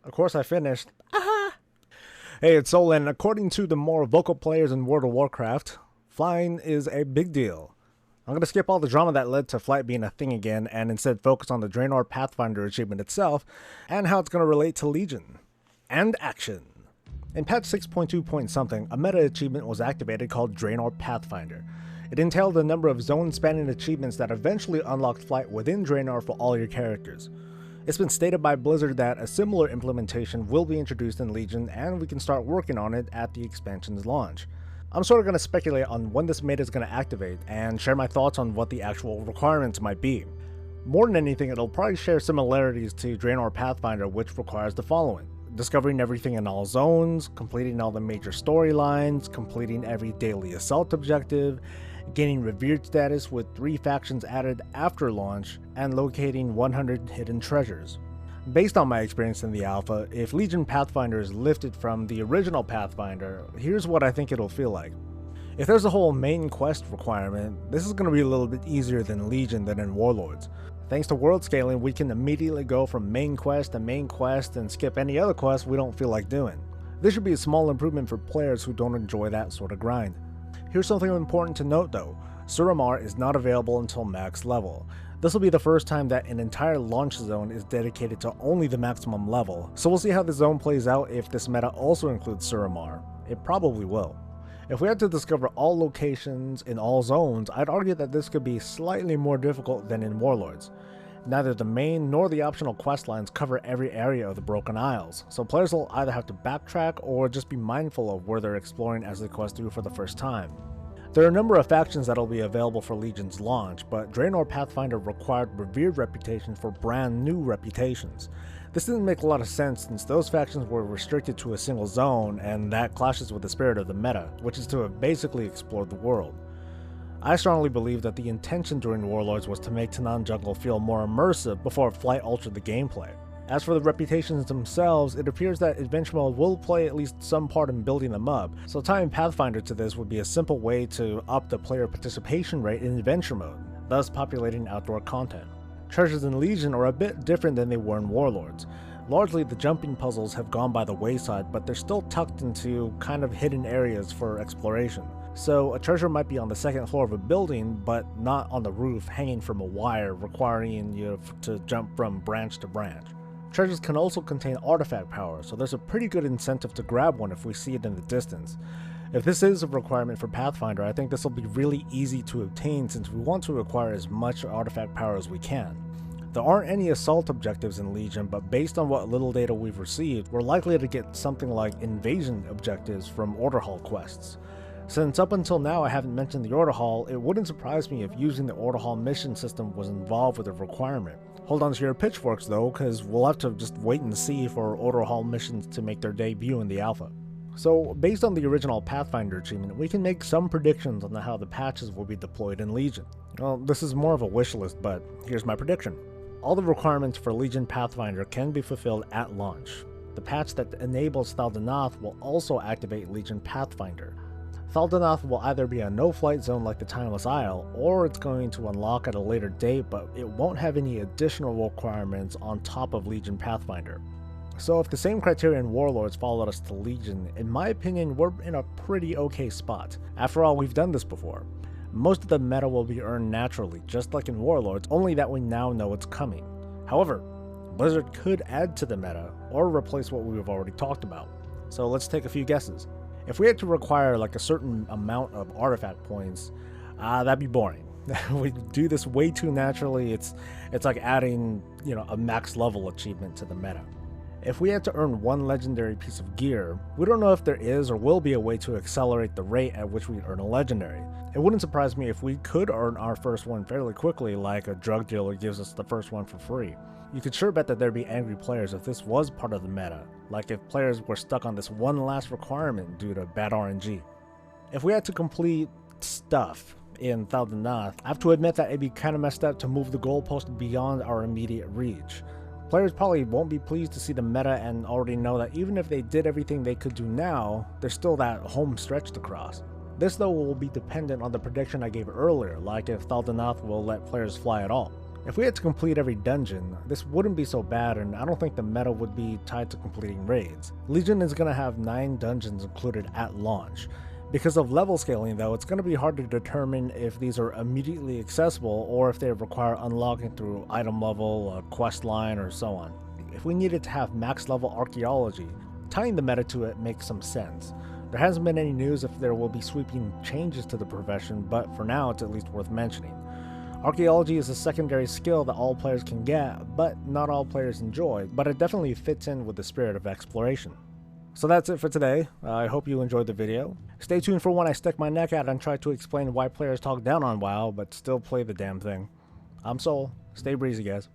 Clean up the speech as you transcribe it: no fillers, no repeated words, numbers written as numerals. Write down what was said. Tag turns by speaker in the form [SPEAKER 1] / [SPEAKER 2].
[SPEAKER 1] Of course I finished. Aha! Hey, it's Solon. According to the more vocal players in World of Warcraft, flying is a big deal. I'm going to skip all the drama that led to flight being a thing again and instead focus on the Draenor Pathfinder achievement itself and how it's going to relate to Legion. And action. In patch 6.2 point something, a meta achievement was activated called Draenor Pathfinder. It entailed a number of zone-spanning achievements that eventually unlocked flight within Draenor for all your characters. It's been stated by Blizzard that a similar implementation will be introduced in Legion and we can start working on it at the expansion's launch. I'm sort of going to speculate on when this meta is going to activate and share my thoughts on what the actual requirements might be. More than anything, it'll probably share similarities to Draenor Pathfinder, which requires the following: discovering everything in all zones, completing all the major storylines, completing every daily assault objective, gaining revered status with 3 factions added after launch, and locating 100 hidden treasures. Based on my experience in the alpha, if Legion Pathfinder is lifted from the original Pathfinder, here's what I think it'll feel like. If there's a whole main quest requirement, this is going to be a little bit easier than Legion than in Warlords. Thanks to world scaling, we can immediately go from main quest to main quest and skip any other quest we don't feel like doing. This should be a small improvement for players who don't enjoy that sort of grind. Here's something important to note though: Suramar is not available until max level. This will be the first time that an entire launch zone is dedicated to only the maximum level, so we'll see how the zone plays out if this meta also includes Suramar. It probably will. If we had to discover all locations in all zones, I'd argue that this could be slightly more difficult than in Warlords. Neither the main nor the optional questlines cover every area of the Broken Isles, so players will either have to backtrack or just be mindful of where they're exploring as they quest through for the first time. There are a number of factions that will be available for Legion's launch, but Draenor Pathfinder required revered reputations for brand new reputations. This didn't make a lot of sense since those factions were restricted to a single zone, and that clashes with the spirit of the meta, which is to have basically explored the world. I strongly believe that the intention during Warlords was to make Tanaan Jungle feel more immersive before Flight altered the gameplay. As for the reputations themselves, it appears that Adventure Mode will play at least some part in building them up, so tying Pathfinder to this would be a simple way to up the player participation rate in Adventure Mode, thus populating outdoor content. Treasures in Legion are a bit different than they were in Warlords. Largely the jumping puzzles have gone by the wayside, but they're still tucked into kind of hidden areas for exploration. So a treasure might be on the second floor of a building, but not on the roof hanging from a wire requiring you to jump from branch to branch. Treasures can also contain artifact power, so there's a pretty good incentive to grab one if we see it in the distance. If this is a requirement for Pathfinder, I think this will be really easy to obtain since we want to acquire as much artifact power as we can. There aren't any assault objectives in Legion, but based on what little data we've received, we're likely to get something like invasion objectives from Order Hall quests. Since up until now I haven't mentioned the Order Hall, it wouldn't surprise me if using the Order Hall mission system was involved with a requirement. Hold on to your pitchforks though, because we'll have to just wait and see for Order Hall missions to make their debut in the alpha. So based on the original Pathfinder achievement, we can make some predictions on how the patches will be deployed in Legion. Well, this is more of a wish list, but here's my prediction. All the requirements for Legion Pathfinder can be fulfilled at launch. The patch that enables Thal'Danath will also activate Legion Pathfinder. Thal'Danath will either be a no-flight zone like the Timeless Isle, or it's going to unlock at a later date, but it won't have any additional requirements on top of Legion Pathfinder. So if the same criteria in Warlords followed us to Legion, in my opinion we're in a pretty okay spot. After all, we've done this before. Most of the meta will be earned naturally, just like in Warlords, only that we now know it's coming. However, Blizzard could add to the meta, or replace what we've already talked about. So let's take a few guesses. If we had to require like a certain amount of artifact points, that'd be boring. We do this way too naturally. It's like adding, a max level achievement to the meta. If we had to earn one legendary piece of gear, we don't know if there is or will be a way to accelerate the rate at which we earn a legendary. It wouldn't surprise me if we could earn our first one fairly quickly, like a drug dealer gives us the first one for free. You could sure bet that there'd be angry players if this was part of the meta, like if players were stuck on this one last requirement due to bad RNG. If we had to complete stuff in Thal'Danath, I have to admit that it'd be kinda messed up to move the goalpost beyond our immediate reach. Players probably won't be pleased to see the meta and already know that even if they did everything they could do now, there's still that home stretch to cross. This though will be dependent on the prediction I gave earlier, like if Thal'Danath will let players fly at all. If we had to complete every dungeon, this wouldn't be so bad, and I don't think the meta would be tied to completing raids. Legion is going to have 9 dungeons included at launch. Because of level scaling though, it's going to be hard to determine if these are immediately accessible or if they require unlocking through item level, a quest line, or so on. If we needed to have max level archaeology, tying the meta to it makes some sense. There hasn't been any news if there will be sweeping changes to the profession, but for now it's at least worth mentioning. Archaeology is a secondary skill that all players can get, but not all players enjoy, but it definitely fits in with the spirit of exploration. So that's it for today. I hope you enjoyed the video. Stay tuned for when I stick my neck out and try to explain why players talk down on WoW, but still play the damn thing. I'm Soul. Stay breezy, guys.